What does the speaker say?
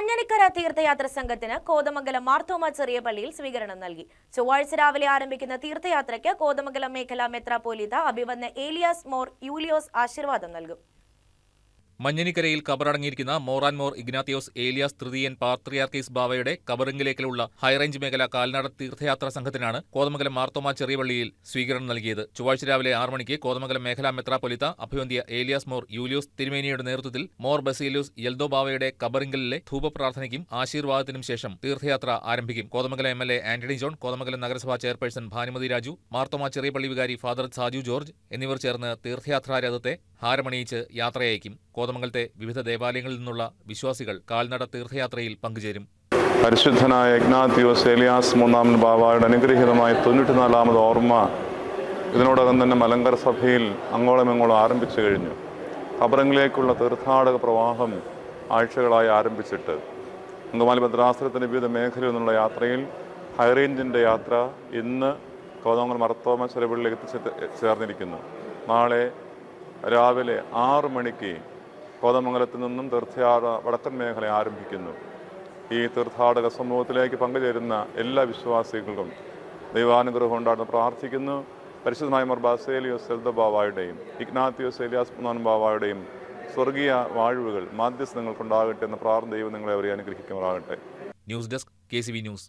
മഞ്ഞനിക്കര തീർത്ഥയാത്ര സംഘത്തിന് കോതമംഗലം മാർത്തോമ ചെറിയ പള്ളിയിൽ സ്വീകരണം നൽകി. ചൊവ്വാഴ്ച രാവിലെ ആരംഭിക്കുന്ന തീർത്ഥയാത്രയ്ക്ക് കോതമംഗലം മേഖലാ മെത്രാപ്പോലീത്ത അഭിവന്യ ഏലിയാസ് മോർ യൂലിയോസ് ആശീർവാദം നൽകും. മഞ്ഞനിക്കരയിൽ കബറടങ്ങിയിരിക്കുന്ന മോർ ഇഗ്നാത്തിയോസ് ഏലിയാസ് തൃതീയൻ പാത്രിയാർക്കീസ് ബാവയുടെ കബറിംഗിലേക്കുള്ള ഹൈറേഞ്ച് മേഖല കാൽനട തീർത്ഥയാത്രാ സംഘത്തിനാണ് കോതമംഗലം മാർത്തോമ ചെറിയ പള്ളിയിൽ സ്വീകരണം നൽകിയത്. ചൊവ്വാഴ്ച രാവിലെ 6 മണിക്ക് കോതമംഗലം മേഖലാ മെത്രാപ്പൊലീത്ത അഭിവന്യ ഏലിയാസ് മോർ യൂലിയോസ് തിരുമേനിയുടെ നേതൃത്വത്തിൽ മോർ ബസേലിയോസ് യെൽദോ ബാവയുടെ കബറിംഗലിലെ ധൂപപ്രാർത്ഥനയ്ക്കും ആശീർവാദത്തിനും ശേഷം തീർത്ഥയാത്ര ആരംഭിക്കും. കോതമംഗലം MLA ആന്റണി ജോൺ, കോതമംഗലം നഗരസഭാ ചെയർപേഴ്സൺ ഭാനുമതി രാജു, മാർത്തോമ ചെറിയ പള്ളി വികാരി ഫാദർ സാജു ജോർജ് എന്നിവർ ചേർന്ന് തീർത്ഥയാത്രാ രഥത്തെ ഹാരമണിയിച്ച് യാത്രയയക്കും. കോതമംഗലത്തെ വിവിധ ദേവാലയങ്ങളിൽ നിന്നുള്ള വിശ്വാസികൾ കാൽനട തീർത്ഥയാത്രയിൽ പങ്കുചേരും. പരിശുദ്ധനായ ഇഗ്നാത്തിയോസ് ഏലിയാസ് മൂന്നാമൻ ബാവയുടെ അനുഗ്രഹീതമായ 94ാമത് ഓർമ്മ ഇതിനോടകം തന്നെ മലങ്കര സഭയിൽ അങ്ങോളമെങ്ങോളം ആരംഭിച്ചു കഴിഞ്ഞു. ഖബറിംഗിലേക്കുള്ള തീർത്ഥാടക പ്രവാഹം ആഴ്ചകളായി ആരംഭിച്ചിട്ട് അങ്കമാലി ഭദ്രാസനത്തിൻ്റെ വിവിധ മേഖലയിൽ നിന്നുള്ള യാത്രയിൽ ഹൈറേഞ്ചിൻ്റെ യാത്ര ഇന്ന് കോതമംഗലം മാർത്തോമ ചെറിയ പള്ളിയിലേക്ക് ചേർന്നിരിക്കുന്നു. നാളെ രാവിലെ 6 മണിക്ക് കോതമംഗലത്തിൽ നിന്നും തീർത്ഥാടന വടക്കൻ മേഖല ആരംഭിക്കുന്നു. ഈ തീർത്ഥാടക സമൂഹത്തിലേക്ക് പങ്കുചേരുന്ന എല്ലാ വിശ്വാസികൾക്കും ദൈവാനുഗ്രഹം ഉണ്ടാകുന്ന പ്രാർത്ഥിക്കുന്നു. പരിശുദ്ധമായ മോർ ബസേലിയോസ് യെൽദോ ബാവയുടെയും ഇഗ്നാത്തിയോസ് ഏലിയാസ് മൂന്നാമൻ ബാവയുടെയും സ്വർഗീയ വാഴ്വുകൾ മാധ്യസ്ഥ നിങ്ങൾക്കുണ്ടാകട്ടെ എന്ന പ്രാർത്ഥന ദൈവം നിങ്ങളെ അവരെ അനുഗ്രഹിക്കുമാറാകട്ടെ. News desk KCV news.